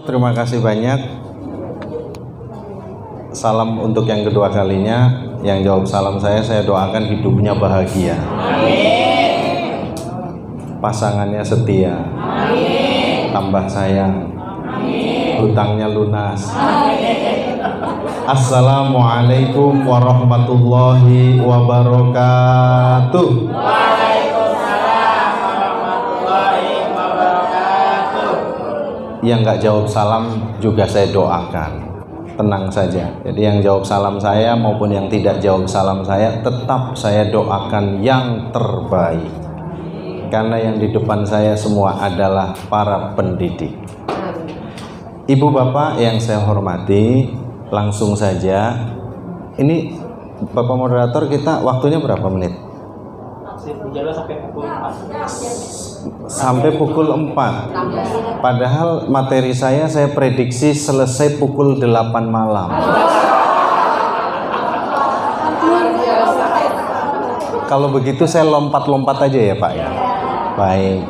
terima kasih banyak. Salam untuk yang kedua kalinya. Yang jawab salam saya doakan hidupnya bahagia. Amin. Pasangannya setia. Amin. Tambah sayang. Amin. Hutangnya lunas. Amin. Assalamualaikum warahmatullahi wabarakatuh. Waalaikumsalam warahmatullahi wabarakatuh. Yang nggak jawab salam juga saya doakan. Tenang saja. Jadi yang jawab salam saya maupun yang tidak jawab salam saya, tetap saya doakan yang terbaik. Karena yang di depan saya semua adalah para pendidik. Ibu bapak yang saya hormati, langsung saja. Ini Bapak moderator, kita waktunya berapa menit? Sampai pukul 4. Padahal materi saya prediksi selesai pukul 8 malam. Kalau begitu saya lompat-lompat aja ya Pak ya. Baik.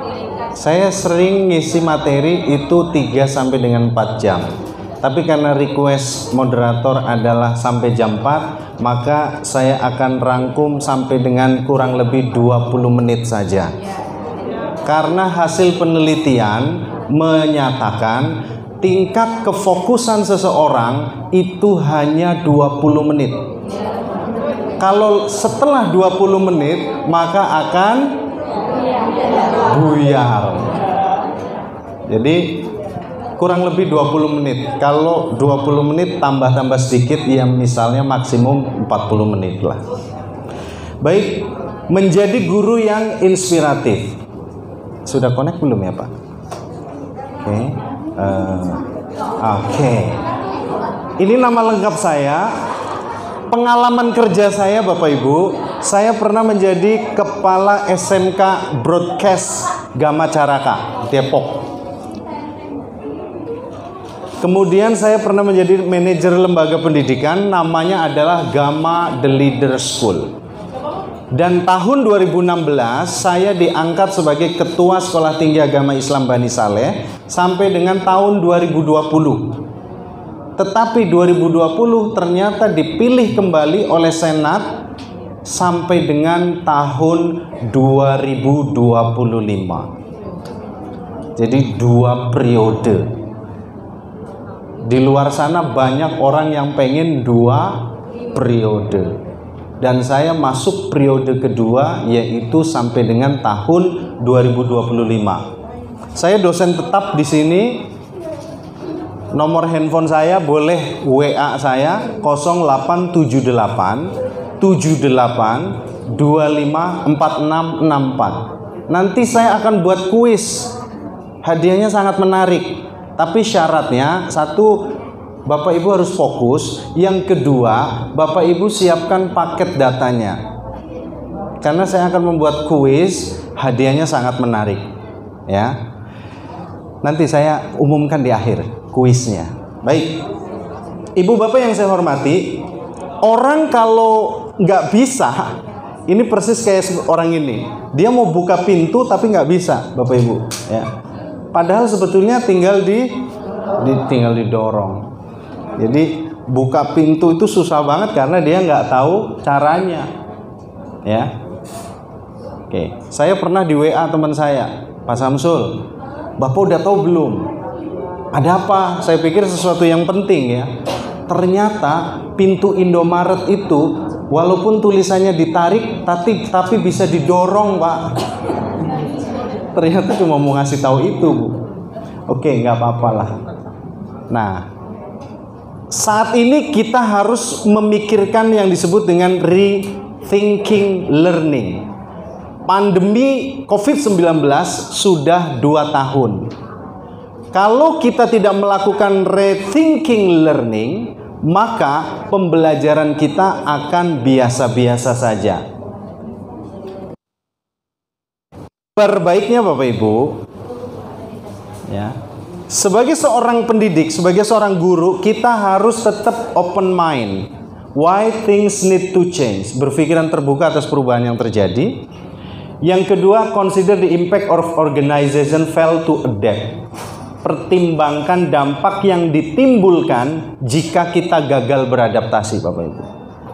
Saya sering ngisi materi itu 3 sampai dengan 4 jam. Tapi karena request moderator adalah sampai jam 4, maka saya akan rangkum sampai dengan kurang lebih 20 menit saja. Karena hasil penelitian menyatakan tingkat kefokusan seseorang itu hanya 20 menit. Kalau setelah 20 menit maka akan buyar. Jadi kurang lebih 20 menit. Kalau 20 menit tambah-tambah sedikit, ya misalnya maksimum 40 menit lah. Baik, menjadi guru yang inspiratif. Sudah connect belum ya Pak? Oke. Ini nama lengkap saya. Pengalaman kerja saya Bapak Ibu, saya pernah menjadi Kepala SMK Broadcast Gama Caraka, Depok. Kemudian saya pernah menjadi manajer lembaga pendidikan, namanya adalah Gama The Leader School. Dan tahun 2016 saya diangkat sebagai Ketua Sekolah Tinggi Agama Islam Bani Saleh sampai dengan tahun 2020. Tetapi 2020 ternyata dipilih kembali oleh Senat sampai dengan tahun 2025. Jadi 2 periode. Di luar sana banyak orang yang pengen 2 periode. Dan saya masuk periode kedua, yaitu sampai dengan tahun 2025. Saya dosen tetap di sini. Nomor handphone saya boleh WA saya 0878 78 25 4664. Nanti saya akan buat kuis. Hadiahnya sangat menarik. Tapi syaratnya, 1, Bapak Ibu harus fokus. Yang kedua, Bapak Ibu siapkan paket datanya. Karena saya akan membuat kuis, hadiahnya sangat menarik. Ya. Nanti saya umumkan di akhir kuisnya. Baik. Ibu Bapak yang saya hormati, orang kalau nggak bisa, ini persis kayak orang ini. Dia mau buka pintu tapi nggak bisa, Bapak Ibu. Ya. Padahal sebetulnya tinggal didorong. Jadi buka pintu itu susah banget karena dia nggak tahu caranya. Ya. Oke, saya pernah di WA teman saya, Pak Samsul, Bapak udah tahu belum? Ada apa? Saya pikir sesuatu yang penting ya. Ternyata pintu Indomaret itu walaupun tulisannya ditarik tapi bisa didorong, Pak. Ternyata cuma mau ngasih tahu itu, Bu. Oke, nggak apa-apa lah. Nah, saat ini kita harus memikirkan yang disebut dengan rethinking learning. Pandemi COVID-19 sudah 2 tahun. Kalau kita tidak melakukan rethinking learning, maka pembelajaran kita akan biasa-biasa saja. Perbaiknya Bapak Ibu, ya, sebagai seorang pendidik, sebagai seorang guru, kita harus tetap open mind. Why things need to change. Berpikiran terbuka atas perubahan yang terjadi. Yang kedua, consider the impact of organization fail to adapt. pertimbangkan dampak yang ditimbulkan jika kita gagal beradaptasi, Bapak Ibu.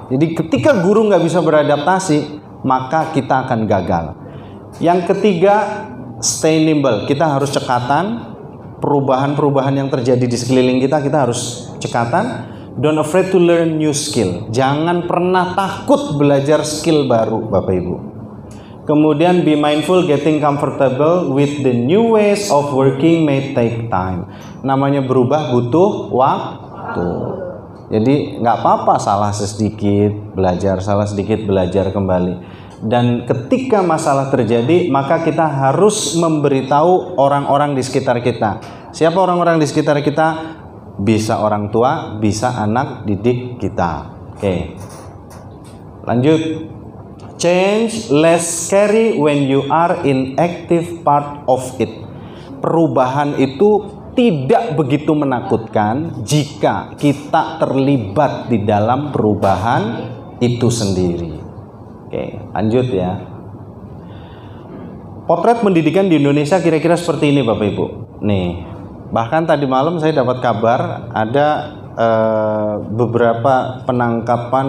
Jadi ketika guru nggak bisa beradaptasi, maka kita akan gagal. Yang ketiga, stay nimble. Kita harus cekatan. Perubahan-perubahan yang terjadi di sekeliling kita harus cekatan. Don't afraid to learn new skill. Jangan pernah takut belajar skill baru, Bapak Ibu. Kemudian be mindful getting comfortable with the new ways of working may take time. Namanya berubah butuh waktu. Jadi nggak apa-apa salah sedikit belajar kembali. Dan ketika masalah terjadi, maka kita harus memberitahu orang-orang di sekitar kita. Siapa orang-orang di sekitar kita? Bisa orang tua, bisa anak didik kita. Oke. Lanjut. Change less scary when you are in active part of it. Perubahan itu tidak begitu menakutkan jika kita terlibat di dalam perubahan itu sendiri. Oke, lanjut ya. Potret pendidikan di Indonesia kira-kira seperti ini, Bapak Ibu. Nih, bahkan tadi malam saya dapat kabar ada beberapa penangkapan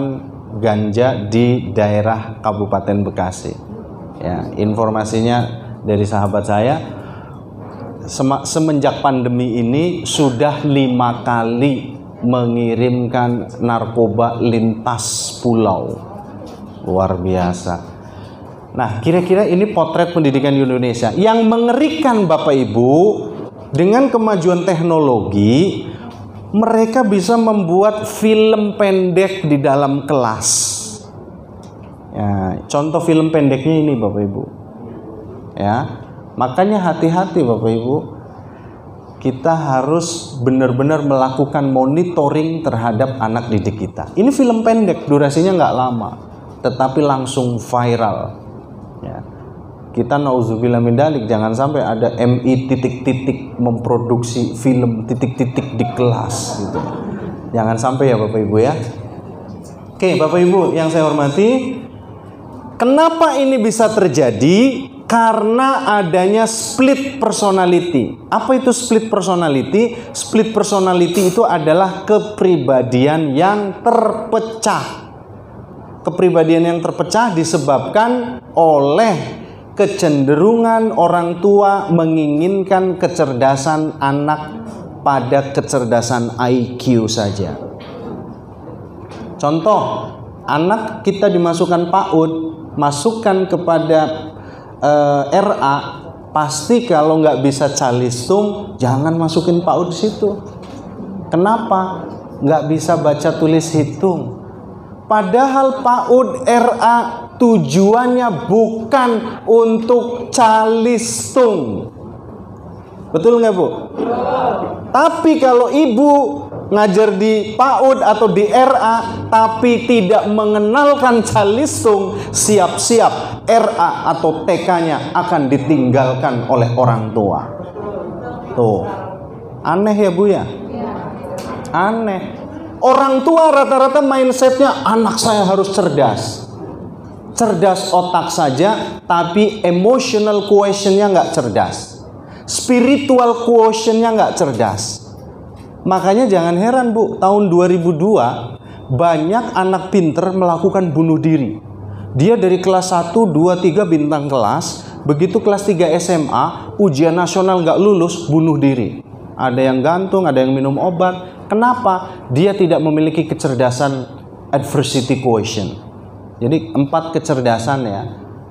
ganja di daerah Kabupaten Bekasi. Ya, informasinya dari sahabat saya, semenjak pandemi ini sudah 5 kali mengirimkan narkoba lintas pulau. Luar biasa. Nah, kira-kira ini potret pendidikan di Indonesia. Yang mengerikan, Bapak Ibu, dengan kemajuan teknologi, mereka bisa membuat film pendek di dalam kelas. Ya, contoh film pendeknya ini, Bapak Ibu. Ya, makanya hati-hati, Bapak Ibu. Kita harus benar-benar melakukan monitoring terhadap anak didik kita. Ini film pendek, durasinya nggak lama, tetapi langsung viral. Ya. Kita nauzubillah min dzalik, jangan sampai ada MI titik-titik memproduksi film titik-titik di kelas gitu. Jangan sampai ya Bapak Ibu ya. Oke, Bapak Ibu yang saya hormati, kenapa ini bisa terjadi? Karena adanya split personality. Apa itu split personality? Split personality itu adalah kepribadian yang terpecah. Kepribadian yang terpecah disebabkan oleh kecenderungan orang tua menginginkan kecerdasan anak pada kecerdasan IQ saja. Contoh, anak kita dimasukkan PAUD, masukkan kepada RA, pasti kalau nggak bisa calistung, jangan masukin PAUD di situ. Kenapa? Nggak bisa baca tulis hitung. Padahal PAUD RA tujuannya bukan untuk calistung. Betul nggak, Bu? Tapi kalau ibu ngajar di PAUD atau di RA tapi tidak mengenalkan calistung, siap-siap RA atau TK-nya akan ditinggalkan oleh orang tua. Tuh, aneh ya Bu ya? Aneh. Orang tua rata-rata mindsetnya anak saya harus cerdas. Cerdas otak saja, tapi emotional quotient-nya nggak cerdas. Spiritual quotient-nya nggak cerdas. Makanya jangan heran Bu, tahun 2002 banyak anak pinter melakukan bunuh diri. Dia dari kelas 1, 2, 3 bintang kelas, begitu kelas 3 SMA, ujian nasional nggak lulus, bunuh diri. Ada yang gantung, ada yang minum obat. Kenapa? Dia tidak memiliki kecerdasan adversity quotient. Jadi 4 kecerdasan ya.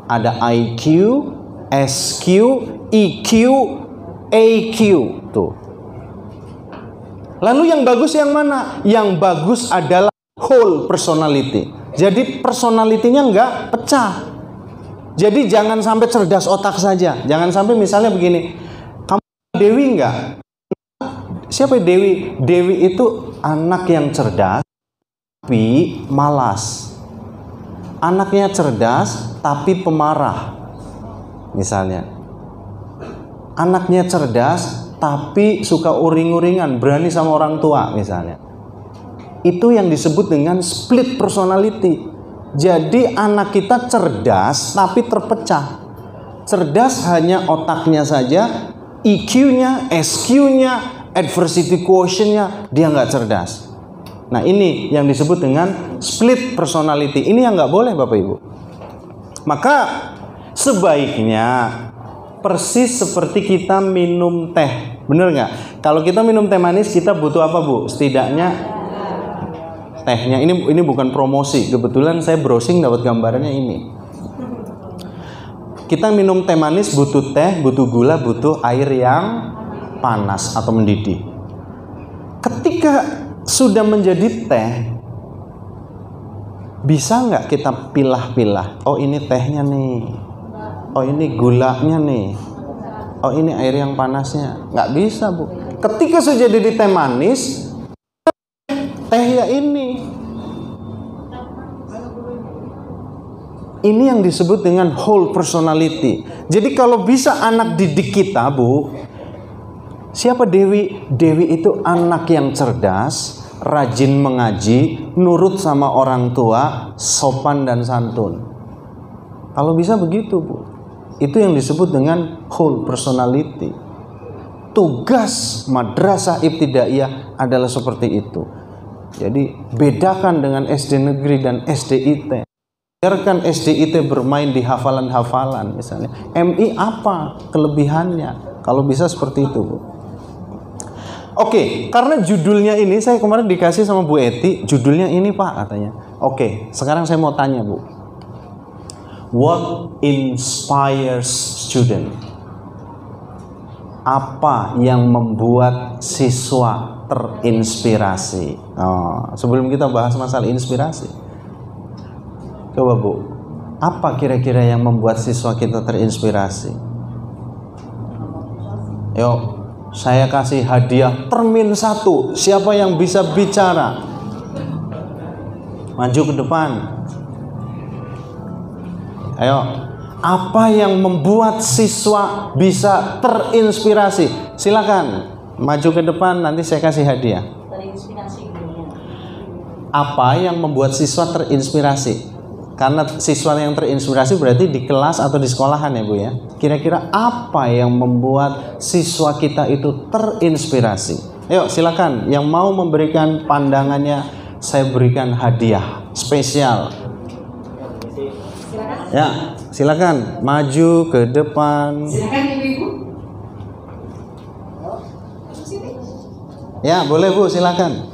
Ada IQ, SQ, EQ, AQ. Tuh. Lalu yang bagus yang mana? Yang bagus adalah whole personality. Jadi personality-nya nggak pecah. Jadi jangan sampai cerdas otak saja. Jangan sampai misalnya begini, kamu Dewi nggak? Siapa Dewi? Dewi itu anak yang cerdas tapi malas. Anaknya cerdas tapi pemarah. Misalnya. Anaknya cerdas tapi suka uring-uringan, berani sama orang tua misalnya. Itu yang disebut dengan split personality. Jadi anak kita cerdas tapi terpecah. Cerdas hanya otaknya saja, EQ-nya, SQ-nya, adversity quotient-nya, dia nggak cerdas. Nah, ini yang disebut dengan split personality. Ini yang nggak boleh, Bapak Ibu. Maka sebaiknya persis seperti kita minum teh. Bener nggak? Kalau kita minum teh manis, kita butuh apa, Bu? Setidaknya tehnya. Ini bukan promosi. Kebetulan saya browsing dapat gambarannya ini. Kita minum teh manis butuh teh, butuh gula, butuh air yang panas atau mendidih. Ketika sudah menjadi teh, bisa nggak kita pilah-pilah? Oh, ini tehnya nih. Oh, ini gulanya nih. Oh, ini air yang panasnya. Nggak bisa, Bu. Ketika sudah jadi teh manis, teh ya ini. Ini yang disebut dengan whole personality. Jadi kalau bisa anak didik kita, Bu, siapa Dewi? Dewi itu anak yang cerdas, rajin mengaji, nurut sama orang tua, sopan dan santun. Kalau bisa begitu, Bu. Itu yang disebut dengan whole personality. Tugas madrasah ibtidaiyah adalah seperti itu. Jadi bedakan dengan SD negeri dan SDIT. Biarkan SDIT bermain di hafalan-hafalan misalnya. MI apa kelebihannya? Kalau bisa seperti itu, Bu. Oke, karena judulnya ini saya kemarin dikasih sama Bu Eti, judulnya ini Pak katanya. Oke, sekarang saya mau tanya, Bu. What inspires student? Apa yang membuat siswa terinspirasi? Sebelum kita bahas masalah inspirasi, coba Bu, apa kira-kira yang membuat siswa kita terinspirasi? Yuk, saya kasih hadiah termin 1. Siapa yang bisa bicara? Maju ke depan. Ayo, apa yang membuat siswa bisa terinspirasi? Silakan maju ke depan, nanti saya kasih hadiah. Terinspirasi dunia. Apa yang membuat siswa terinspirasi? Karena siswa yang terinspirasi berarti di kelas atau di sekolahan ya, Bu ya. Kira-kira apa yang membuat siswa kita itu terinspirasi? Ayo silakan, yang mau memberikan pandangannya saya berikan hadiah spesial. Ya, silakan maju ke depan. Silakan Ibu-ibu. Ya, boleh Bu, silakan.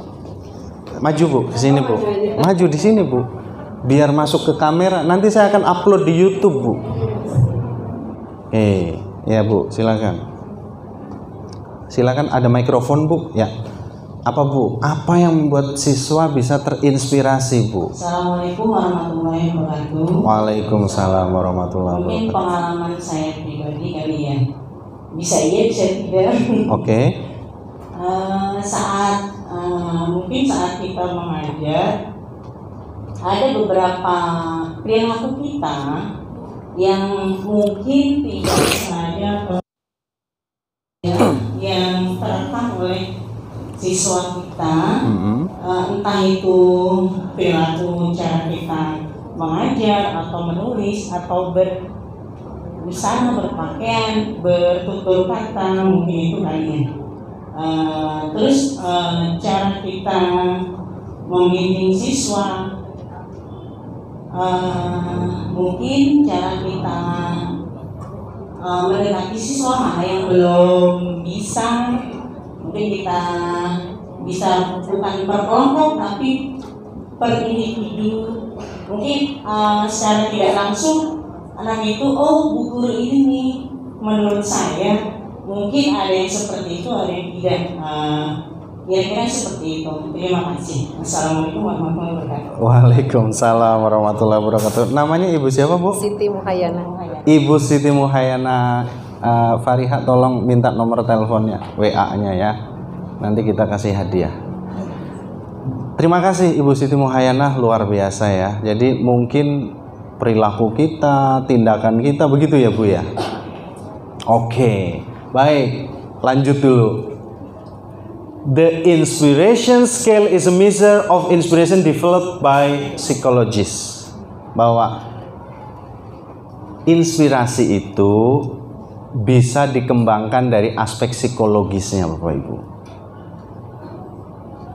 Maju Bu, ke sini Bu. Maju di sini Bu. Biar masuk ke kamera. Nanti saya akan upload di YouTube, Bu. Ya Bu, silakan. Silakan, ada mikrofon Bu. Ya. Apa Bu? Apa yang membuat siswa bisa terinspirasi, Bu? Assalamualaikum warahmatullahi wabarakatuh. Waalaikumsalam warahmatullahi Mungkin wabarakatuh. pengalaman saya pribadi kali ya. Bisa iya, bisa tidak. Oke. Mungkin saat kita mengajar, ada beberapa perilaku kita yang mungkin tidak sengaja yang terekam oleh siswa kita, entah itu perilaku cara kita mengajar atau menulis atau berbusana, berpakaian, bertutur kata, mungkin itu kalian. Terus cara kita membimbing siswa, mungkin cara kita mendekati siswa mana yang belum bisa, mungkin kita bisa bukan per kelompok tapi per individu. Mungkin secara tidak langsung anak itu, oh Bu Guru ini nih, menurut saya mungkin ada yang seperti itu, ada yang tidak. Kira-kira seperti itu. Terima kasih. Assalamualaikum warahmatullahi wabarakatuh. Waalaikumsalam warahmatullahi wabarakatuh. Namanya Ibu siapa, Bu? Siti Muhayyana. Ibu Siti Muhayyana. Fariha, tolong minta nomor teleponnya, WA-nya ya. Nanti kita kasih hadiah. Terima kasih Ibu Siti Muhayyana, luar biasa ya. Jadi mungkin perilaku kita, tindakan kita begitu ya, Bu ya. Oke, baik. Lanjut dulu. The inspiration scale is a measure of inspiration developed by psychologists. Bahwa inspirasi itu bisa dikembangkan dari aspek psikologisnya, Bapak Ibu.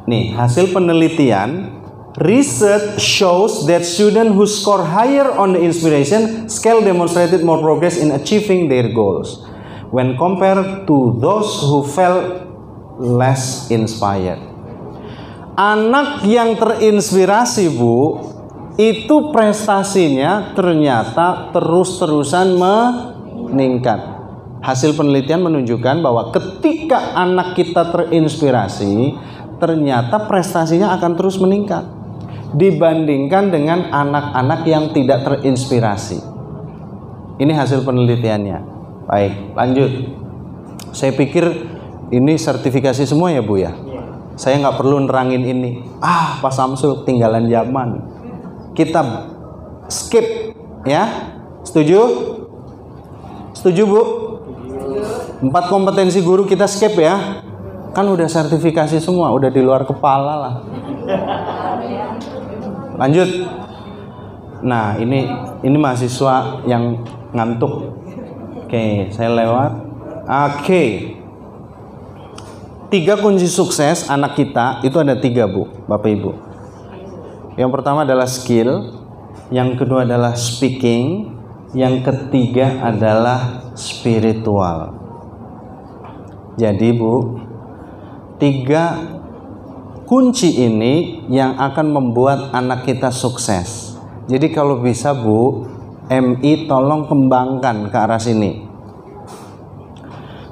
Nih, hasil penelitian, research shows that students who score higher on the inspiration scale demonstrated more progress in achieving their goals when compared to those who felt less inspired. Anak yang terinspirasi, Bu, itu prestasinya ternyata terus-terusan meningkat. Hasil penelitian menunjukkan bahwa ketika anak kita terinspirasi, ternyata prestasinya akan terus meningkat dibandingkan dengan anak-anak yang tidak terinspirasi. Ini hasil penelitiannya. Baik, lanjut. Saya pikir ini sertifikasi semua ya, Bu ya. Saya nggak perlu nerangin ini. Pak Samsul ketinggalan zaman. Kita skip ya. Setuju? Setuju, Bu? 4 kompetensi guru kita skip ya. Kan udah sertifikasi semua, udah di luar kepala lah. Lanjut. Nah, ini mahasiswa yang ngantuk. Oke, saya lewat. Oke. 3 kunci sukses anak kita itu ada 3, Bu, Bapak Ibu. Yang pertama adalah skill, yang kedua adalah speaking, yang ketiga adalah spiritual. Jadi, Bu, 3 kunci ini yang akan membuat anak kita sukses. Jadi kalau bisa, Bu, MI tolong kembangkan ke arah sini.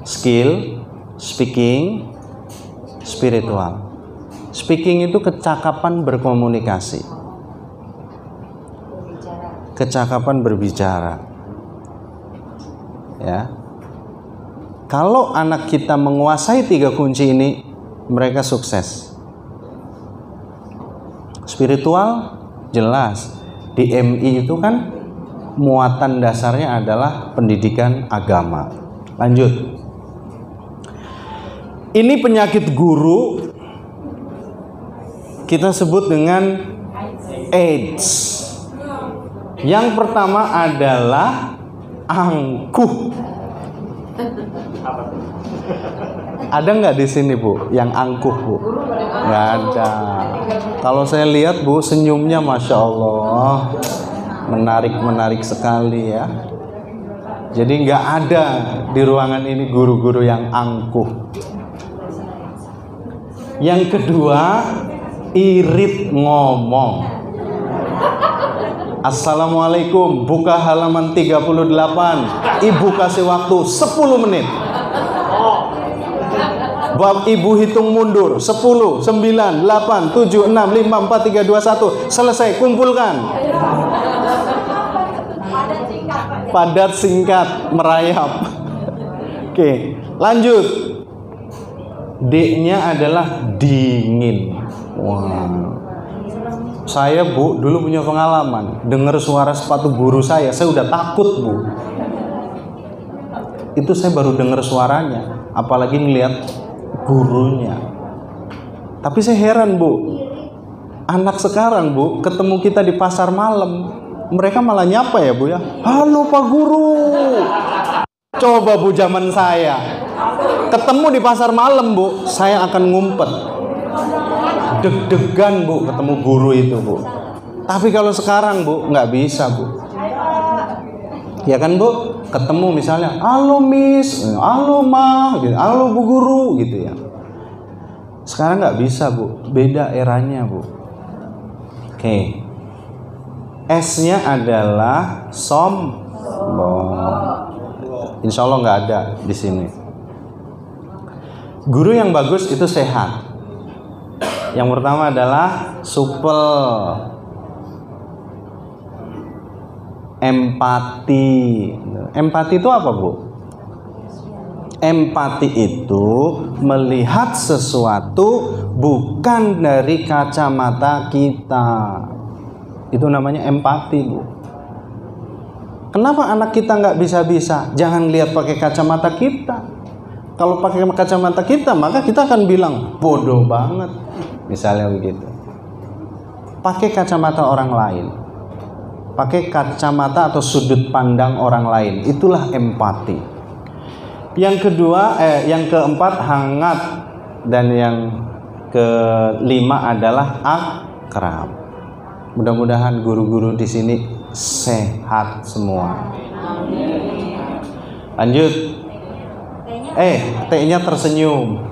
Skill, speaking, spiritual. Speaking itu kecakapan berkomunikasi. Kecakapan berbicara. Ya. Kalau anak kita menguasai 3 kunci ini, mereka sukses. Spiritual jelas. Di MI itu kan muatan dasarnya adalah pendidikan agama. Lanjut. Ini penyakit guru kita sebut dengan AIDS. Yang pertama adalah angkuh. Ada nggak di sini, Bu, yang angkuh, Bu? Nggak ada. Kalau saya lihat, Bu, senyumnya Masya Allah menarik sekali ya. Jadi nggak ada di ruangan ini guru-guru yang angkuh. Yang kedua, irit ngomong. Assalamualaikum, buka halaman 38. Ibu kasih waktu 10 menit. Bab ibu hitung mundur. 10, 9, 8, 7, 6, 5, 4, 3, 2, 1. Selesai, kumpulkan. Padat, singkat, merayap. Oke, lanjut. D-nya adalah dingin. Wow. Saya, Bu, dulu punya pengalaman. Dengar suara sepatu guru saya udah takut, Bu. Itu saya baru dengar suaranya, apalagi ngelihat gurunya. Tapi saya heran, Bu. Anak sekarang, Bu, ketemu kita di pasar malam, mereka malah nyapa ya, Bu ya. Halo Pak Guru. Coba, Bu, zaman saya ketemu di pasar malam, Bu, saya akan ngumpet. Deg-degan, Bu, ketemu guru itu, Bu. Tapi kalau sekarang, Bu, nggak bisa, Bu. Ya kan, Bu? Ketemu misalnya, halo Miss, halo Ma, gitu, halo Bu Guru, gitu ya. Sekarang nggak bisa, Bu. Beda eranya, Bu. Oke. S-nya adalah sombong. Insya Allah nggak ada di sini. Guru yang bagus itu sehat. Yang pertama adalah supel, empati. Empati itu apa, Bu? Empati itu melihat sesuatu bukan dari kacamata kita. Itu namanya empati, Bu. Kenapa anak kita nggak bisa-bisa? Jangan lihat pakai kacamata kita. Kalau pakai kacamata kita, maka kita akan bilang bodoh banget. Misalnya begitu. Pakai kacamata orang lain. Pakai kacamata atau sudut pandang orang lain. Itulah empati. Yang kedua, yang keempat hangat, dan yang kelima adalah akrab. Mudah-mudahan guru-guru di sini sehat semua. Lanjut. T-nya tersenyum.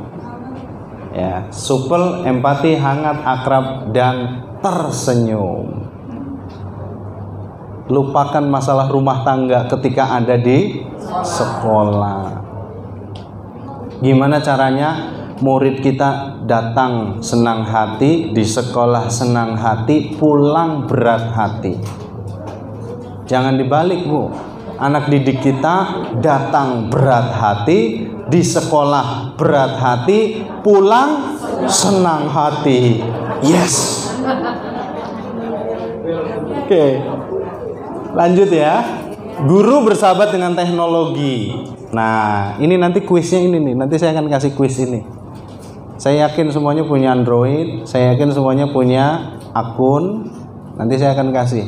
Ya, supel, empati, hangat, akrab, dan tersenyum. Lupakan masalah rumah tangga ketika ada di sekolah. Gimana caranya murid kita datang senang hati, di sekolah senang hati, pulang berat hati? Jangan dibalik, Bu. Anak didik kita datang berat hati, di sekolah berat hati, pulang senang hati. Yes. Oke. Lanjut ya. Guru bersahabat dengan teknologi. Nah, ini nanti kuisnya ini nih. Nanti saya akan kasih kuis ini. Saya yakin semuanya punya Android. Saya yakin semuanya punya akun. Nanti saya akan kasih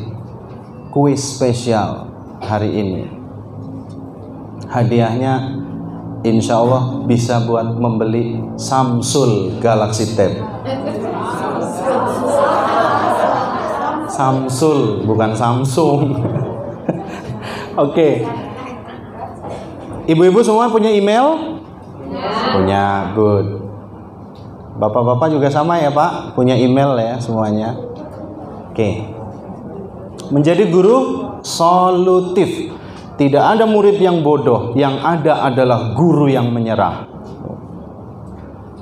kuis spesial hari ini. Hadiahnya insya Allah bisa buat membeli Samsung Galaxy Tab. Samsung, bukan Samsung. Oke. Ibu-ibu semua punya email? Punya, good. Bapak-bapak juga sama ya Pak? Punya email ya semuanya? Oke. Menjadi guru solutif. Tidak ada murid yang bodoh, yang ada adalah guru yang menyerah.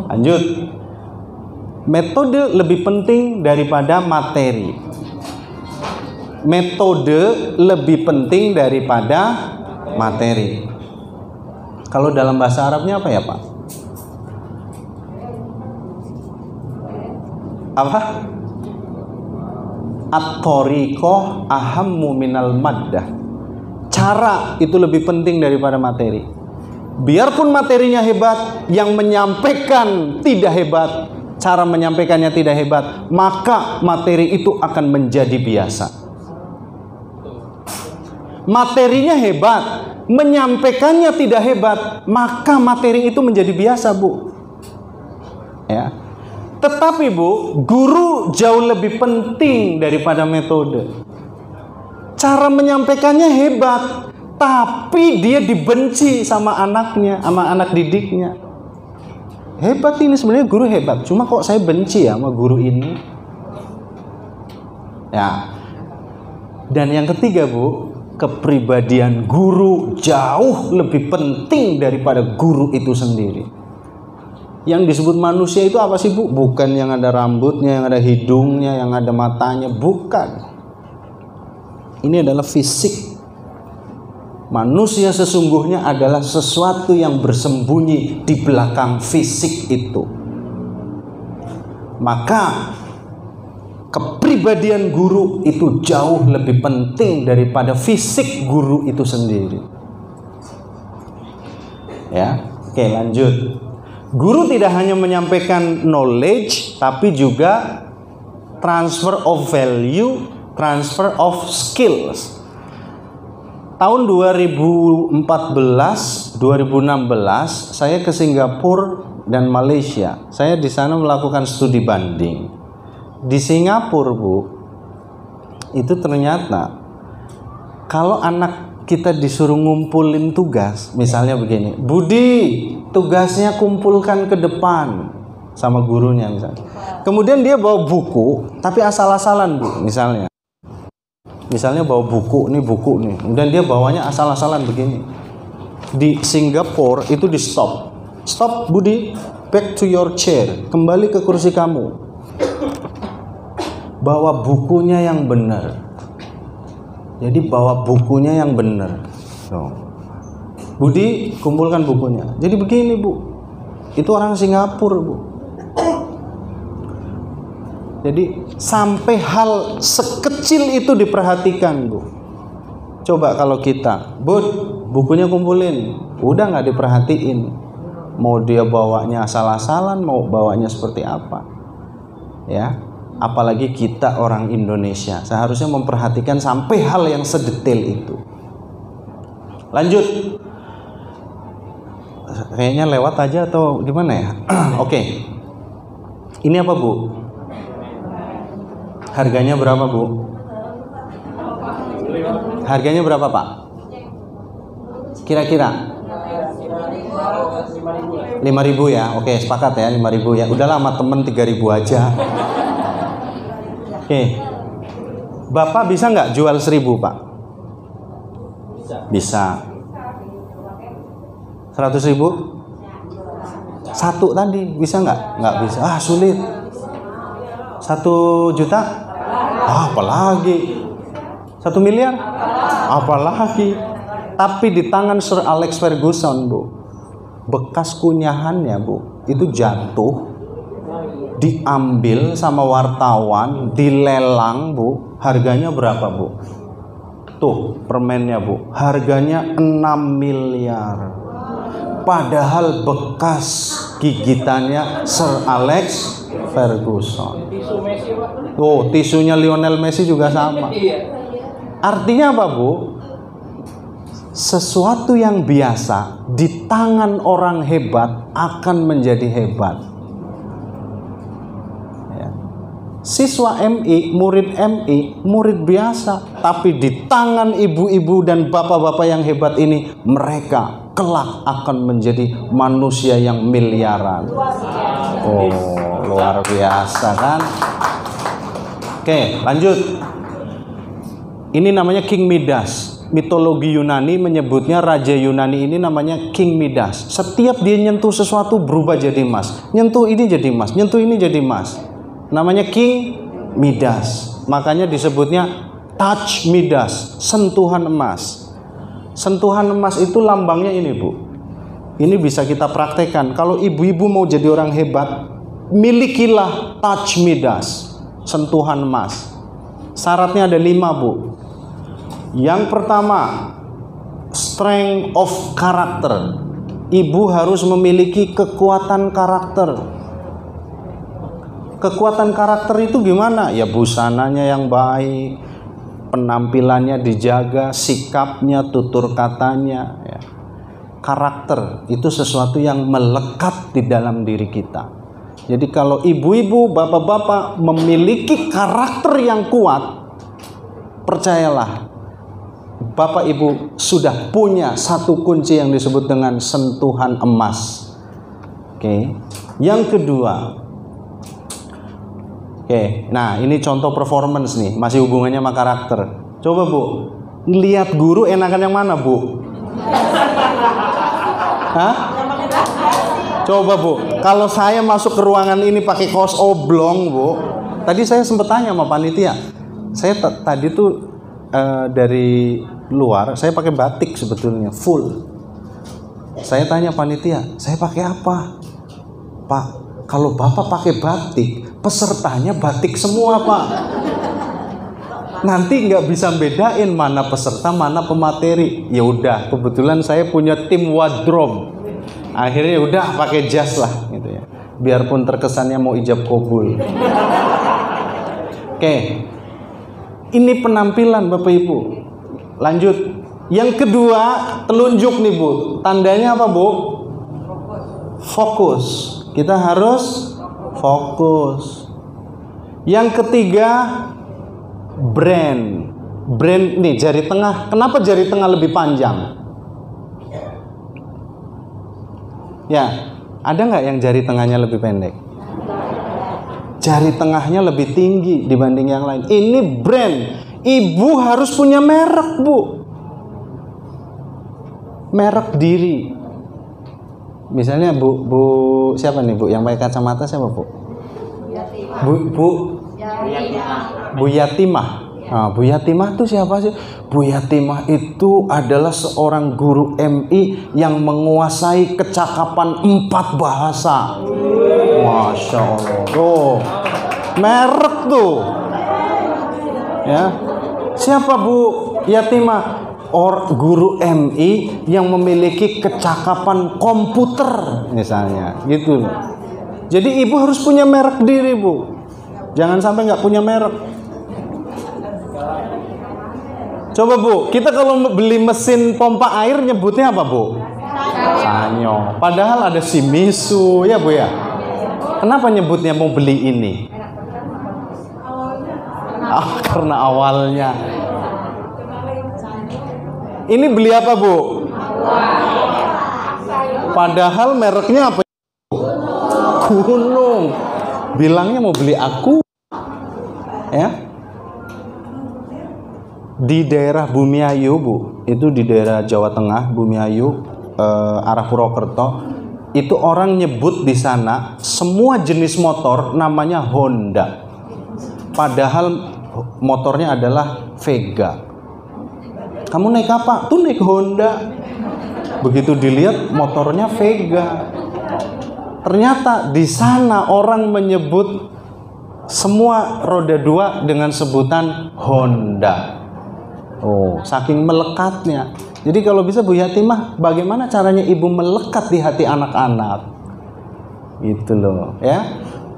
Lanjut. Metode lebih penting daripada materi. Metode lebih penting daripada materi. Kalau dalam bahasa Arabnya apa ya Pak? Apa? At-thoriqah ahammu minal maddah. Cara itu lebih penting daripada materi. Biarpun materinya hebat, yang menyampaikan tidak hebat, cara menyampaikannya tidak hebat, maka materi itu akan menjadi biasa. Materinya hebat, menyampaikannya tidak hebat, maka materi itu menjadi biasa, Bu. Ya. Tetapi Bu, guru jauh lebih penting daripada metode. Cara menyampaikannya hebat, tapi dia dibenci sama anaknya, sama anak didiknya. Hebat ini sebenarnya guru hebat, cuma kok saya benci ya sama guru ini. Ya. Dan yang ketiga Bu, kepribadian guru jauh lebih penting daripada guru itu sendiri. Yang disebut manusia itu apa sih Bu? Bukan yang ada rambutnya, yang ada hidungnya, yang ada matanya, bukan. Ini adalah fisik. Manusia sesungguhnya adalah sesuatu yang bersembunyi di belakang fisik itu. Maka kepribadian guru itu jauh lebih penting daripada fisik guru itu sendiri. Ya, oke lanjut. Guru tidak hanya menyampaikan knowledge, tapi juga transfer of value, transfer of skills. Tahun 2014, 2016 saya ke Singapura dan Malaysia. Saya di sana melakukan studi banding. Di Singapura Bu, itu ternyata kalau anak kita disuruh ngumpulin tugas, misalnya begini, Budi tugasnya kumpulkan ke depan sama gurunya misalnya. Kemudian dia bawa buku, tapi asal-asalan Bu, misalnya bawa buku nih, kemudian dia bawanya asal-asalan begini. Di Singapura itu di stop Budi, back to your chair, kembali ke kursi kamu. Bawa bukunya yang benar. Jadi bawa bukunya yang benar. Budi, kumpulkan bukunya. Jadi begini Bu, itu orang Singapura Bu. Jadi sampai hal sekecil itu diperhatikan Bu. Coba kalau kita, Bud, bukunya kumpulin, udah nggak diperhatiin. Mau dia bawanya asal-asalan, mau bawanya seperti apa, ya. Apalagi kita orang Indonesia, seharusnya memperhatikan sampai hal yang sedetail itu. Lanjut. kayaknya lewat aja atau gimana ya? Oke. Ini apa, Bu? Harganya berapa, Bu? Harganya berapa, Pak? Kira-kira 5.000 ya. Oke, sepakat ya, 5.000 ya. Udahlah sama temen 3.000 aja. Oke. Bapak bisa nggak jual 1.000, Pak? Bisa. 100.000? Satu tadi bisa nggak? Nggak bisa. Ah, sulit. 1 juta? Ah, apalagi. 1 miliar? Apalagi. Tapi di tangan Sir Alex Ferguson, Bu, bekas kunyahannya, Bu, itu jatuh, diambil sama wartawan, dilelang, Bu. Harganya berapa, Bu? Tuh permennya, Bu, harganya 6 miliar. Padahal bekas gigitannya Sir Alex Ferguson. Tuh, tisunya Lionel Messi juga sama. Artinya apa, Bu? Sesuatu yang biasa di tangan orang hebat akan menjadi hebat. Ya. Siswa MI, murid biasa, tapi di tangan ibu-ibu dan bapak-bapak yang hebat ini, mereka kelak akan menjadi manusia yang miliaran. Oh, luar biasa kan? Oke, lanjut. Ini namanya King Midas. Mitologi Yunani menyebutnya Raja Yunani ini namanya King Midas. Setiap dia nyentuh sesuatu berubah jadi emas. Nyentuh ini jadi emas, nyentuh ini jadi emas. Namanya King Midas. Makanya disebutnya touch Midas, sentuhan emas. Sentuhan emas itu lambangnya ini, Bu. Ini bisa kita praktekkan. Kalau ibu-ibu mau jadi orang hebat, milikilah touch Midas, sentuhan emas. Syaratnya ada 5, Bu. Yang pertama, strength of character. Ibu harus memiliki kekuatan karakter. Kekuatan karakter itu gimana? Ya busananya yang baik, penampilannya dijaga, sikapnya, tutur katanya. Ya. Karakter itu sesuatu yang melekat di dalam diri kita. Jadi kalau ibu-ibu, bapak-bapak memiliki karakter yang kuat, percayalah, Bapak Ibu sudah punya satu kunci yang disebut dengan sentuhan emas. Oke. Yang kedua. Oke, nah ini contoh performance nih, masih hubungannya sama karakter. Coba, Bu, lihat guru enakan yang mana, Bu? Hah? Coba, Bu, kalau saya masuk ke ruangan ini pakai kaos oblong, Bu. Tadi saya sempat tanya sama panitia. Saya tadi tuh dari luar, saya pakai batik sebetulnya full. Saya tanya panitia, saya pakai apa? Pak, kalau Bapak pakai batik, pesertanya batik semua, Pak. Nanti nggak bisa bedain mana peserta, mana pemateri. Ya udah, kebetulan saya punya tim wardrobe. Akhirnya udah pakai jas lah, gitu ya. Biarpun terkesannya mau ijab kabul. Oke. Ini penampilan Bapak Ibu. Lanjut. Yang kedua, telunjuk nih, Bu. Tandanya apa, Bu? Fokus. Kita harus fokus. Yang ketiga, brand. Brand nih, jari tengah. Kenapa jari tengah lebih panjang? Ya, ada nggak yang jari tengahnya lebih pendek? Jari tengahnya lebih tinggi dibanding yang lain. Ini brand. Ibu harus punya merek, Bu. Merek diri. Misalnya Bu siapa nih, Bu? Yang pakai kacamata siapa, Bu? Bu Yatimah. Nah, Bu Yatimah itu siapa sih? Bu Yatimah itu adalah seorang guru MI yang menguasai kecakapan 4 bahasa. Masya Allah. Tuh, merek tuh. Ya, siapa Bu Yatimah? Guru MI yang memiliki kecakapan komputer, misalnya, gitu. Jadi ibu harus punya merek diri, Bu. Jangan sampai nggak punya merek. Coba, Bu, kita kalau beli mesin pompa air nyebutnya apa, Bu? Sanyo. Padahal ada Shimizu ya Bu ya. Kenapa nyebutnya mau beli ini? Karena awalnya. Ini beli apa Bu? Padahal mereknya apa? Gunung. Bilangnya mau beli aku. Ya. Di daerah Bumiayu Bu, itu di daerah Jawa Tengah, Bumiayu, arah Purwokerto, itu orang nyebut di sana semua jenis motor namanya Honda. Padahal motornya adalah Vega. Kamu naik apa? Tuh naik Honda. Begitu dilihat motornya Vega. Ternyata di sana orang menyebut semua roda dua dengan sebutan Honda. Oh, saking melekatnya. Jadi kalau bisa Bu Yatimah, bagaimana caranya ibu melekat di hati anak-anak? Gitu loh, ya.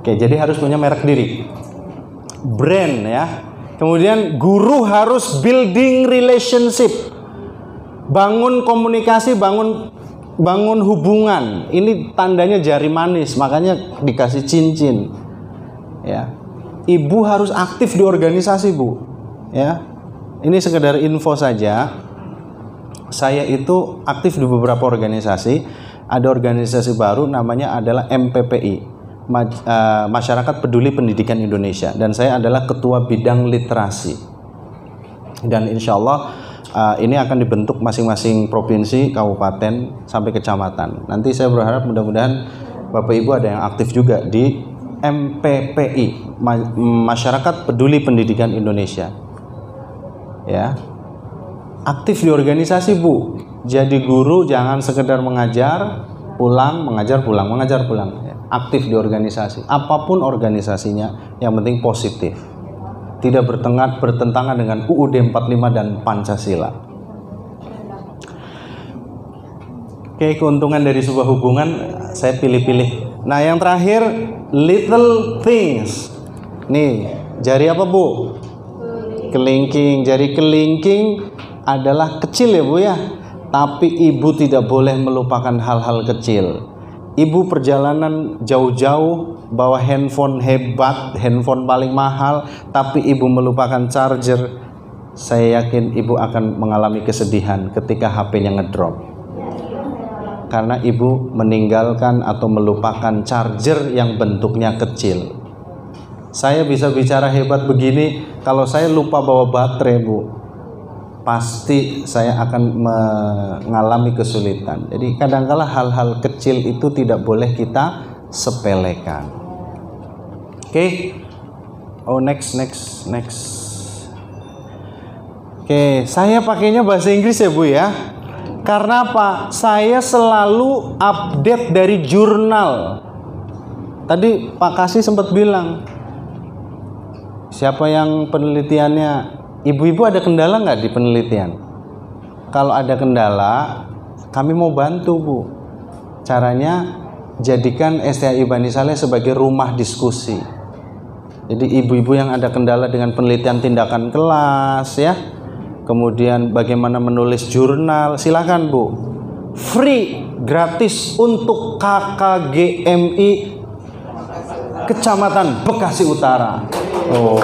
Oke, jadi harus punya merek diri. Brand ya. Kemudian guru harus building relationship. Bangun komunikasi, bangun hubungan. Ini tandanya jari manis, makanya dikasih cincin. Ya. Ibu harus aktif di organisasi, Bu. Ya. Ini sekedar info saja. Saya itu aktif di beberapa organisasi. Ada organisasi baru namanya adalah MPPI, Masyarakat Peduli Pendidikan Indonesia. Dan saya adalah ketua bidang literasi. Dan insya Allah ini akan dibentuk masing-masing provinsi, kabupaten, sampai kecamatan. Nanti saya berharap mudah-mudahan Bapak Ibu ada yang aktif juga di MPPI, Masyarakat Peduli Pendidikan Indonesia. Ya, aktif di organisasi Bu. Jadi guru jangan sekedar mengajar, pulang, mengajar, pulang, mengajar, pulang. Ya, aktif di organisasi, apapun organisasinya, yang penting positif. Tidak bertentangan dengan UUD 45 dan Pancasila. Oke, keuntungan dari sebuah hubungan saya pilih-pilih. Nah, yang terakhir, little things. Nih, jari apa Bu? Kelingking. Jari kelingking adalah kecil ya Bu ya. Tapi ibu tidak boleh melupakan hal-hal kecil. Ibu perjalanan jauh-jauh bawa handphone hebat, handphone paling mahal, tapi ibu melupakan charger. Saya yakin ibu akan mengalami kesedihan ketika HP-nya ngedrop. Karena ibu meninggalkan atau melupakan charger yang bentuknya kecil. Saya bisa bicara hebat begini, kalau saya lupa bawa baterai Bu, pasti saya akan mengalami kesulitan. Jadi kadang-kala hal-hal kecil itu tidak boleh kita sepelekan. Oke. Oh, next. Oke, saya pakainya bahasa Inggris ya Bu ya. Karena apa? Saya selalu update dari jurnal. Tadi Pak Kasih sempat bilang, siapa yang penelitiannya? Ibu-ibu ada kendala nggak di penelitian? Kalau ada kendala, kami mau bantu Bu. Caranya jadikan STHI Bani Saleh sebagai rumah diskusi. Jadi ibu-ibu yang ada kendala dengan penelitian tindakan kelas ya, kemudian bagaimana menulis jurnal, silakan Bu. Free, gratis untuk KKGMI Kecamatan Bekasi Utara. Oh,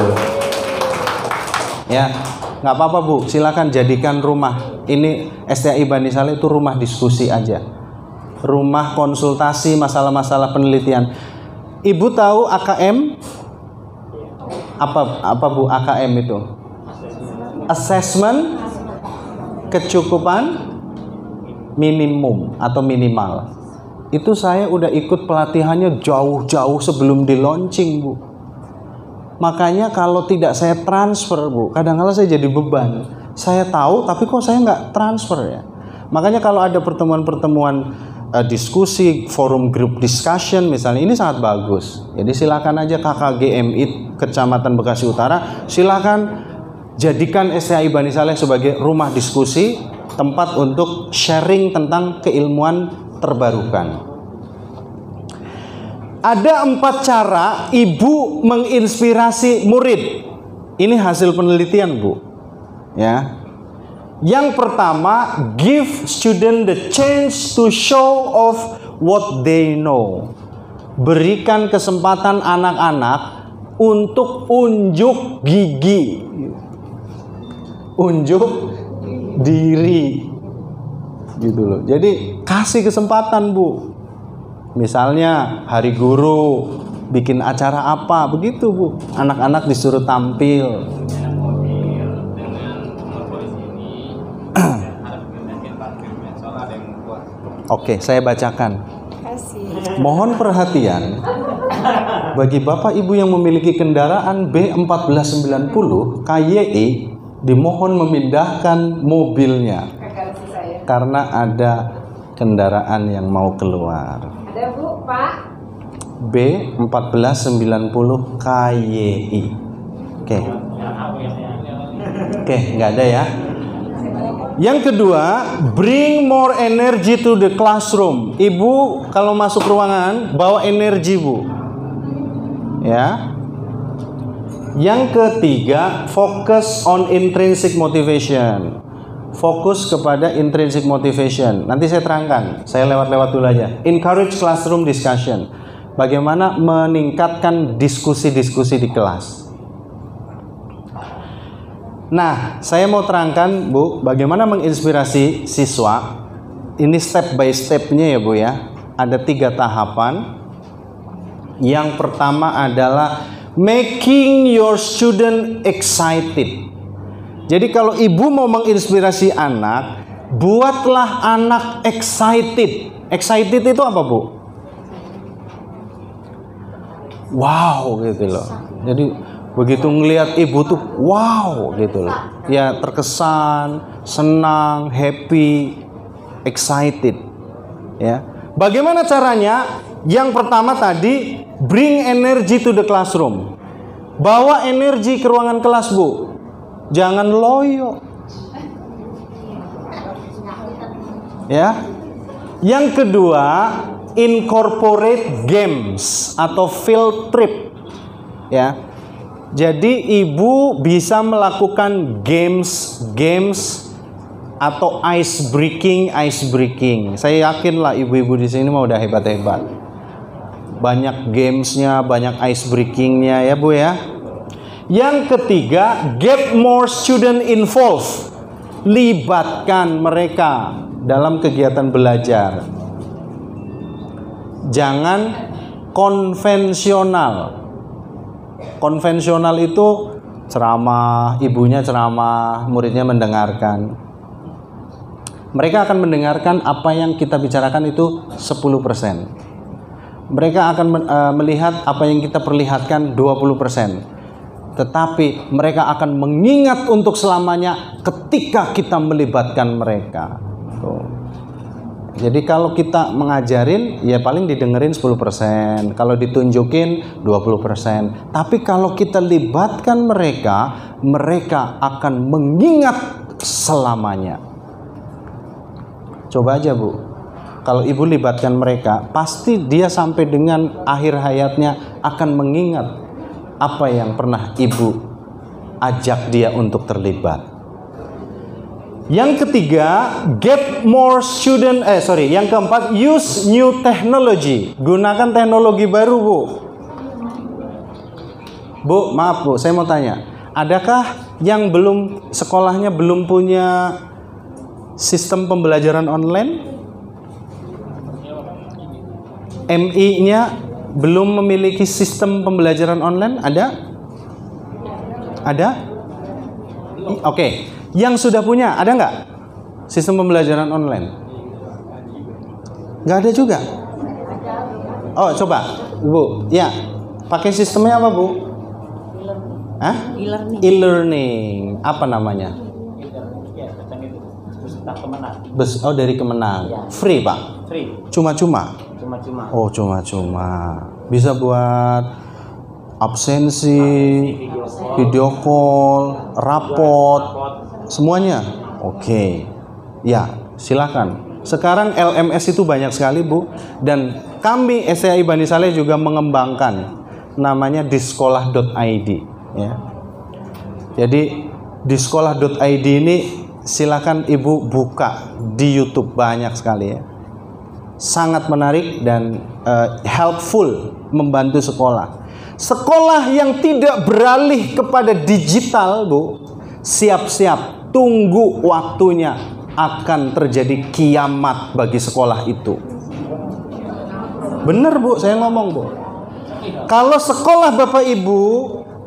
ya, nggak apa-apa Bu, silakan jadikan rumah. Ini STHI Bani Saleh itu rumah diskusi aja, rumah konsultasi masalah-masalah penelitian. Ibu tahu AKM? Apa Bu AKM itu? Assessment kecukupan minimum atau minimal. Itu saya udah ikut pelatihannya jauh-jauh sebelum di launching Bu. Makanya kalau tidak saya transfer Bu, kadang-kadang saya jadi beban. Saya tahu tapi kok saya nggak transfer ya. Makanya kalau ada pertemuan-pertemuan diskusi, forum group discussion misalnya, ini sangat bagus. Jadi silakan aja KKGMI Kecamatan Bekasi Utara, silakan jadikan STHI Bani Saleh sebagai rumah diskusi, tempat untuk sharing tentang keilmuan terbarukan. Ada 4 cara ibu menginspirasi murid. Ini hasil penelitian Bu. Ya. Yang pertama, give student the chance to show off what they know. Berikan kesempatan anak-anak untuk unjuk gigi, unjuk diri, gitu loh. Jadi kasih kesempatan, Bu. Misalnya hari guru bikin acara apa, begitu, Bu. Anak-anak disuruh tampil. Oke, saya bacakan. Mohon perhatian bagi Bapak Ibu yang memiliki kendaraan B1490 KYE, dimohon memindahkan mobilnya karena ada kendaraan yang mau keluar. Ada Bu, Pak. B1490 KYE. Oke. Oke, nggak ada ya. Yang kedua, bring more energy to the classroom. Ibu kalau masuk ruangan bawa energi, Bu. Ya. Yang ketiga, focus on intrinsic motivation. Fokus kepada intrinsic motivation. Nanti saya terangkan. Saya lewat-lewat dulu aja. Encourage classroom discussion. Bagaimana meningkatkan diskusi-diskusi di kelas. Nah, saya mau terangkan, Bu, bagaimana menginspirasi siswa. Ini step by step-nya ya, Bu ya. Ada 3 tahapan. Yang pertama adalah making your student excited. Jadi kalau ibu mau menginspirasi anak, buatlah anak excited. Excited itu apa, Bu? Wow, gitu loh. Jadi begitu ngelihat ibu tuh wow gitu loh. Ya terkesan, senang, happy, excited. Ya. Bagaimana caranya? Yang pertama tadi, bring energy to the classroom. Bawa energi ke ruangan kelas, Bu. Jangan loyo. Ya. Yang kedua, incorporate games atau field trip. Ya. Jadi ibu bisa melakukan games atau ice breaking. Saya yakin lah ibu-ibu di sini mah udah hebat-hebat. Banyak gamesnya, banyak ice breakingnya ya, Bu ya. Yang ketiga, get more student involved. Libatkan mereka dalam kegiatan belajar. Jangan konvensional. Konvensional itu ceramah, ibunya ceramah, muridnya mendengarkan. Mereka akan mendengarkan apa yang kita bicarakan itu 10%. Mereka akan melihat apa yang kita perlihatkan 20%. Tetapi mereka akan mengingat untuk selamanya ketika kita melibatkan mereka. Tuh. Jadi kalau kita mengajarin ya paling didengerin 10%, kalau ditunjukin 20%. Tapi kalau kita libatkan mereka, mereka akan mengingat selamanya. Coba aja, Bu. Kalau ibu libatkan mereka, pasti dia sampai dengan akhir hayatnya akan mengingat apa yang pernah ibu ajak dia untuk terlibat. Yang ketiga, get more student, yang keempat, use new technology. Gunakan teknologi baru, Bu. Bu, maaf Bu, saya mau tanya. Adakah yang sekolahnya belum punya sistem pembelajaran online? MI-nya belum memiliki sistem pembelajaran online? Ada? Ada? Oke. Yang sudah punya, ada nggak sistem pembelajaran online? Nggak ada juga. Oh, coba, Bu. Ya, pakai sistemnya apa, Bu? Hah? E-learning. Apa namanya? Oh, dari Kemenang. Free, Pak? Free. Cuma-cuma? Cuma-cuma. Oh, cuma-cuma. Bisa buat absensi, video call, rapot, semuanya. Oke. Ya, silakan. Sekarang LMS itu banyak sekali, Bu. Dan kami STAI Bani Saleh juga mengembangkan namanya disekolah.id ya. Jadi disekolah.id ini silakan Ibu buka di YouTube, banyak sekali ya. Sangat menarik dan helpful, membantu sekolah. Sekolah yang tidak beralih kepada digital, Bu, siap-siap, tunggu waktunya, akan terjadi kiamat bagi sekolah itu. Benar, Bu, saya ngomong, Bu. Kalau sekolah Bapak Ibu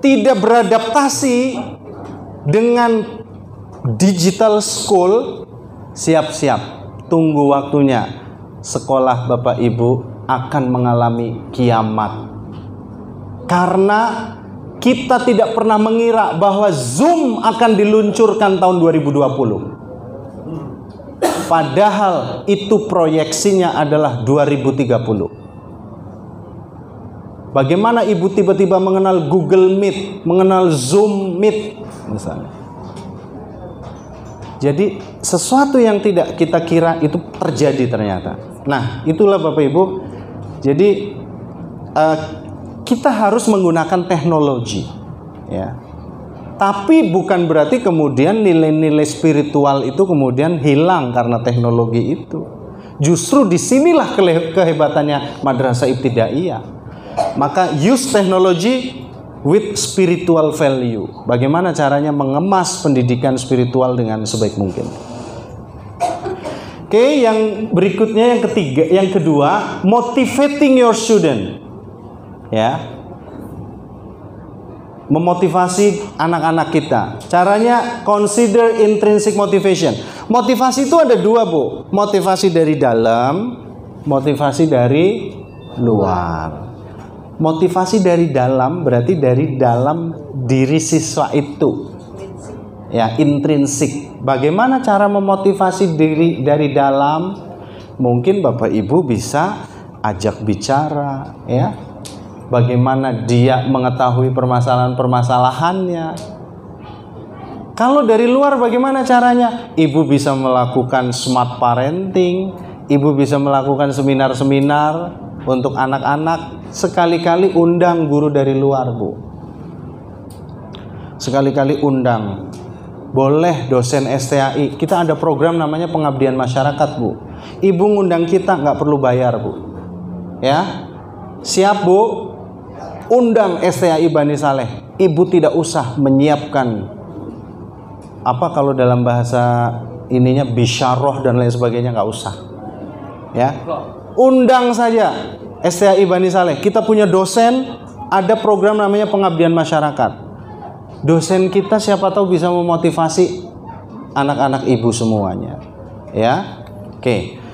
tidak beradaptasi dengan digital school, siap-siap, tunggu waktunya, sekolah Bapak Ibu akan mengalami kiamat. Karena kita tidak pernah mengira bahwa Zoom akan diluncurkan tahun 2020. Padahal itu proyeksinya adalah 2030. Bagaimana Ibu tiba-tiba mengenal Google Meet, mengenal Zoom Meet misalnya. Jadi sesuatu yang tidak kita kira itu terjadi ternyata. Nah, itulah Bapak Ibu. Jadi kita harus menggunakan teknologi, ya. Tapi bukan berarti kemudian nilai-nilai spiritual itu kemudian hilang karena teknologi itu. Justru disinilah kehebatannya Madrasah Ibtidaiyah. Maka use technology with spiritual value. Bagaimana caranya mengemas pendidikan spiritual dengan sebaik mungkin. Oke, yang berikutnya, yang kedua, motivating your student. Ya. Memotivasi anak-anak kita. Caranya consider intrinsic motivation. Motivasi itu ada dua, Bu. Motivasi dari dalam, motivasi dari luar. Motivasi dari dalam berarti dari dalam diri siswa itu. Ya, intrinsik. Bagaimana cara memotivasi diri dari dalam? Mungkin Bapak Ibu bisa ajak bicara, ya. Bagaimana dia mengetahui permasalahan-permasalahannya. Kalau dari luar bagaimana caranya? Ibu bisa melakukan smart parenting, Ibu bisa melakukan seminar-seminar untuk anak-anak. Sekali-kali undang guru dari luar, Bu. Sekali-kali undang. Boleh dosen STAI. Kita ada program namanya pengabdian masyarakat, Bu. Ibu ngundang kita nggak perlu bayar, Bu. Ya, siap, Bu. Undang STAI Bani Saleh. Ibu tidak usah menyiapkan apa kalau dalam bahasa ininya bisyarah dan lain sebagainya, nggak usah. Ya, undang saja STAI Bani Saleh. Kita punya dosen, ada program namanya pengabdian masyarakat. Dosen kita siapa tahu bisa memotivasi anak-anak ibu semuanya. Ya, oke.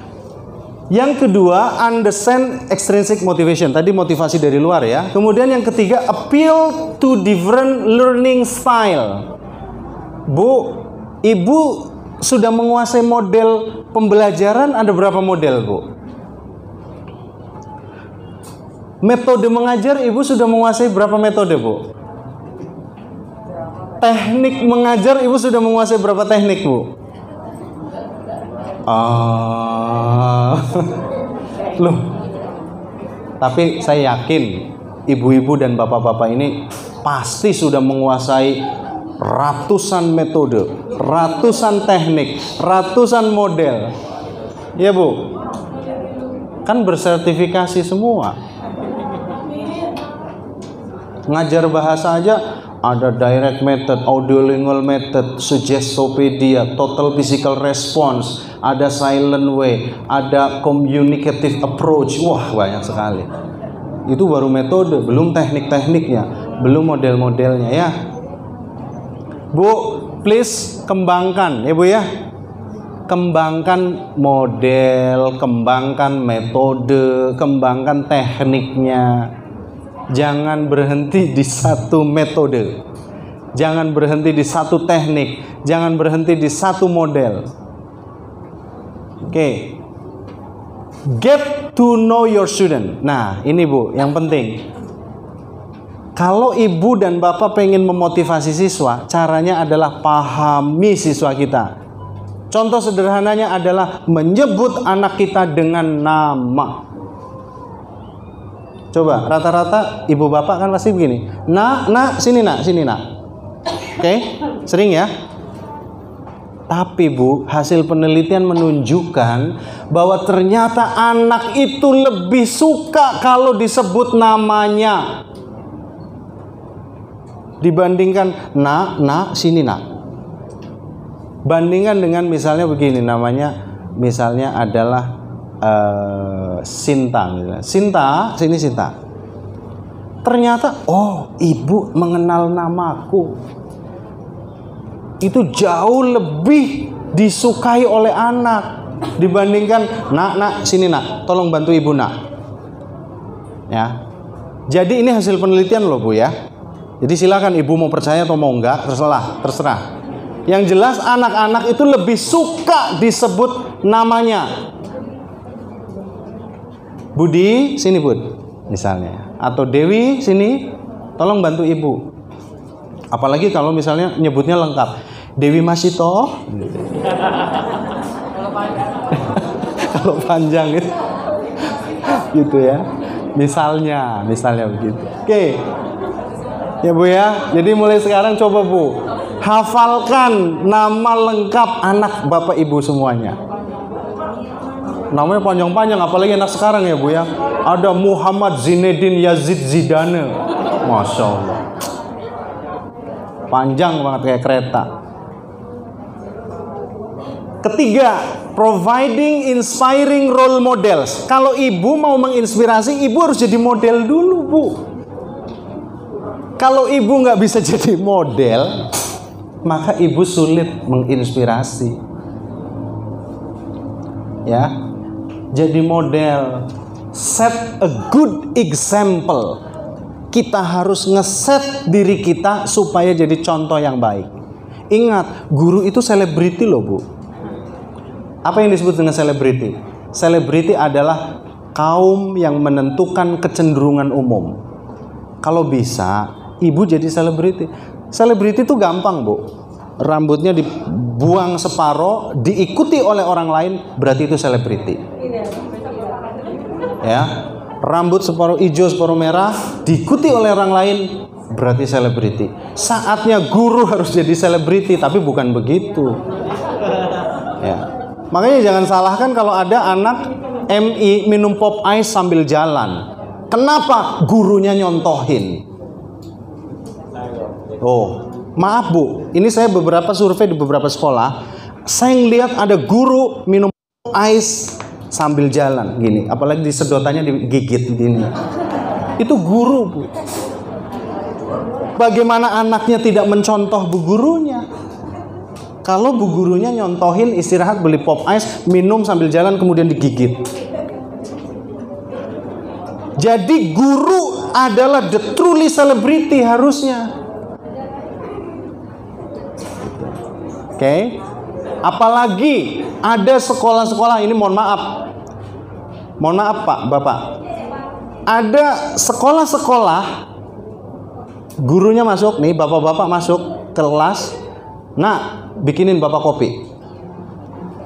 Yang kedua, understand extrinsic motivation. Tadi motivasi dari luar, ya. Kemudian yang ketiga, appeal to different learning style. Bu, Ibu sudah menguasai model pembelajaran, ada berapa model, Bu? Metode mengajar, Ibu sudah menguasai berapa metode, Bu? Teknik mengajar, Ibu sudah menguasai berapa teknik, Bu? Loh, tapi saya yakin ibu-ibu dan bapak-bapak ini pasti sudah menguasai ratusan metode, ratusan teknik, ratusan model. Ya, Bu, kan bersertifikasi semua. Ngajar bahasa aja ada direct method, audiolingual method, suggestopedia, total physical response, ada silent way, ada communicative approach. Wah, banyak sekali. Itu baru metode, belum teknik-tekniknya, belum model-modelnya, ya. Bu, please kembangkan, ya Bu, ya. Kembangkan model, kembangkan metode, kembangkan tekniknya. Jangan berhenti di satu metode, jangan berhenti di satu teknik, jangan berhenti di satu model. Oke. Get to know your student. Nah, ini Bu, yang penting. Kalau ibu dan bapak pengen memotivasi siswa, caranya adalah pahami siswa kita. Contoh sederhananya adalah menyebut anak kita dengan nama. Coba, rata-rata ibu bapak kan pasti begini. Nak, sini nak, sini nak. Oke, sering ya. Tapi Bu, hasil penelitian menunjukkan bahwa ternyata anak itu lebih suka kalau disebut namanya dibandingkan nak, sini nak. Bandingkan dengan misalnya begini, misalnya adalah Sinta, misalnya. Sinta, sini Sinta. Ternyata, oh, ibu mengenal namaku. Itu jauh lebih disukai oleh anak dibandingkan nak, sini nak, tolong bantu ibu nak. Ya. Jadi ini hasil penelitian loh Bu ya. Jadi silakan ibu mau percaya atau mau enggak, terserah. Yang jelas anak-anak itu lebih suka disebut namanya. Budi, sini Bud, misalnya. Atau Dewi, sini, tolong bantu ibu. Apalagi kalau misalnya nyebutnya lengkap. Dewi Masito. Kalau panjang gitu. Gitu ya. Misalnya begitu. Oke. Ya Bu ya. Jadi mulai sekarang coba Bu, hafalkan nama lengkap anak Bapak Ibu semuanya. Namanya panjang-panjang, apalagi anak sekarang ya Bu ya. Ada Muhammad Zinedine Yazid Zidane. Masya Allah. Panjang banget kayak kereta. Ketiga, providing inspiring role models. Kalau ibu mau menginspirasi, ibu harus jadi model dulu Bu. Kalau ibu nggak bisa jadi model, maka ibu sulit menginspirasi. Ya. Jadi model, set a good example. Kita harus ngeset diri kita supaya jadi contoh yang baik. Ingat, guru itu selebriti loh Bu. Apa yang disebut dengan selebriti? Selebriti adalah kaum yang menentukan kecenderungan umum. Kalau bisa, ibu jadi selebriti. Selebriti itu gampang Bu. Rambutnya dibuang separoh, diikuti oleh orang lain, berarti itu selebriti. Ya, rambut separuh hijau, separuh merah, diikuti oleh orang lain, berarti selebriti. Saatnya guru harus jadi selebriti, tapi bukan begitu. Ya, makanya jangan salahkan kalau ada anak MI minum pop ice sambil jalan. Kenapa? Gurunya nyontohin. Oh, maaf Bu, ini saya beberapa survei di beberapa sekolah, saya ngelihat ada guru minum ice sambil jalan gini, apalagi disedotannya digigit gini. Itu guru Bu. Bagaimana anaknya tidak mencontoh bu gurunya? Kalau bu gurunya nyontohin istirahat beli pop ice, minum sambil jalan kemudian digigit. Jadi guru adalah the truly celebrity harusnya. Oke. Apalagi ada sekolah-sekolah, ini mohon maaf Pak, Bapak. Ada sekolah-sekolah gurunya masuk nih, bapak-bapak masuk kelas. Nah, bikinin Bapak kopi.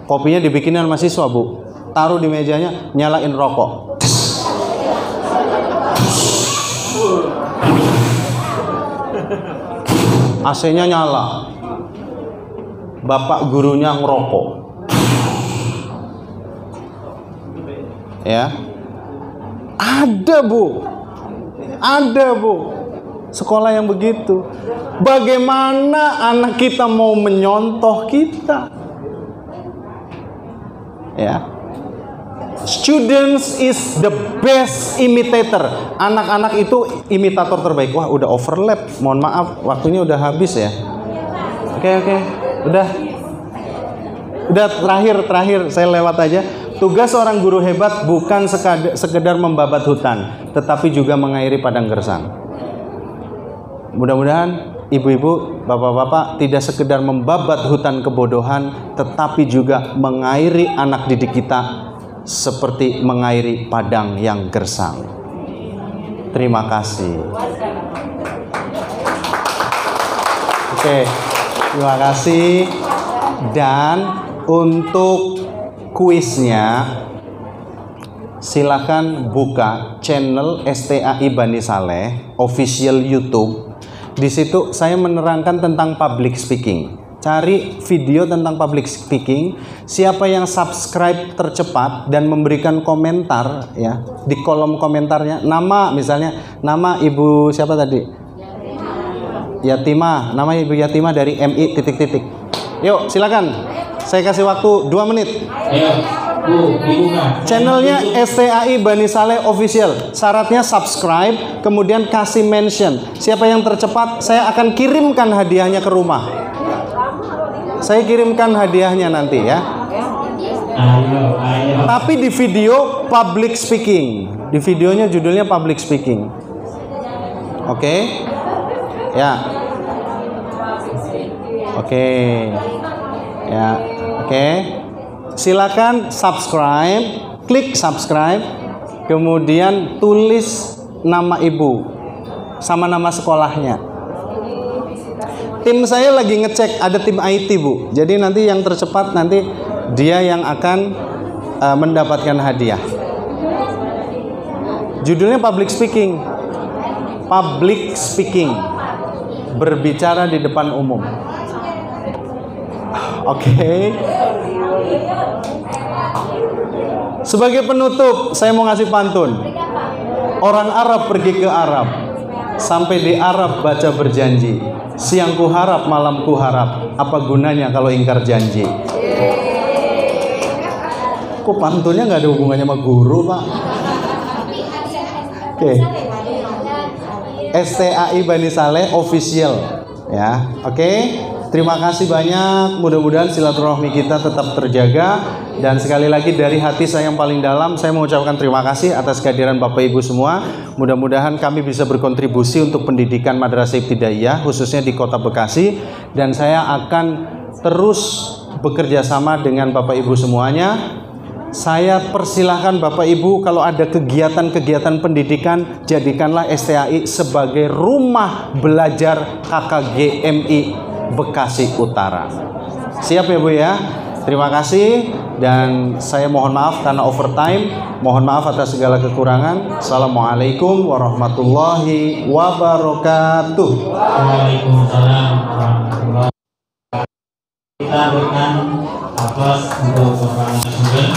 Kopinya dibikinin sama mahasiswa Bu. Taruh di mejanya, nyalain rokok. AC-nya nyala. Bapak gurunya ngerokok. Ya. Ada Bu. Sekolah yang begitu. Bagaimana anak kita mau menyontoh kita? Ya. Students is the best imitator. Anak-anak itu imitator terbaik. Wah, udah overlap. Mohon maaf, waktunya udah habis ya. Oke. Udah terakhir saya lewat aja. Tugas seorang guru hebat bukan sekedar membabat hutan, tetapi juga mengairi padang gersang. Mudah-mudahan ibu-ibu, bapak-bapak tidak sekedar membabat hutan kebodohan, tetapi juga mengairi anak didik kita seperti mengairi padang yang gersang. Terima kasih. Oke, terima kasih. Dan untuk kuisnya, silakan buka channel STAI Bani Saleh official YouTube. Di situ saya menerangkan tentang public speaking. cari video tentang public speaking. Siapa yang subscribe tercepat dan memberikan komentar ya di kolom komentarnya, nama misalnya nama ibu siapa tadi? Yatimah, nama ibu Yatimah dari MI titik-titik. Yuk silakan, saya kasih waktu 2 menit. Ayo, Bu, dibuka. Channelnya STAI Bani Saleh Official. Syaratnya subscribe, kemudian kasih mention. Siapa yang tercepat, saya akan kirimkan hadiahnya ke rumah. Saya kirimkan hadiahnya nanti ya. Ayo, ayo. Tapi di video public speaking. Di videonya judulnya public speaking. Oke? Ya. Oke. Ya. Oke. Silakan subscribe, klik subscribe, kemudian tulis nama ibu sama nama sekolahnya. Tim saya lagi ngecek, ada tim IT Bu. Jadi nanti yang tercepat nanti dia yang akan mendapatkan hadiah. Judulnya public speaking. Public speaking. Berbicara di depan umum. Oke. Sebagai penutup, saya mau ngasih pantun. Orang Arab pergi ke Arab, sampai di Arab baca berjanji. Siang ku harap, malam ku harap, apa gunanya kalau ingkar janji? Kok pantunnya nggak ada hubungannya sama guru, Pak? Oke. STAI Bani Saleh Official, ya. Oke. Terima kasih banyak. Mudah-mudahan silaturahmi kita tetap terjaga. Dan sekali lagi dari hati saya yang paling dalam, saya mengucapkan terima kasih atas kehadiran Bapak Ibu semua. Mudah-mudahan kami bisa berkontribusi untuk pendidikan Madrasah Ibtidaiyah, khususnya di Kota Bekasi. Dan saya akan terus bekerja sama dengan Bapak Ibu semuanya. Saya persilahkan Bapak Ibu kalau ada kegiatan-kegiatan pendidikan, jadikanlah STAI sebagai rumah belajar KKGMI Bekasi Utara. Siap ya Bu ya? Terima kasih dan saya mohon maaf karena overtime. Mohon maaf atas segala kekurangan. Assalamualaikum warahmatullahi wabarakatuh. Waalaikumsalam warahmatullahi wabarakatuh. Kita berikan aplaus untuk Bapak Nasrudin.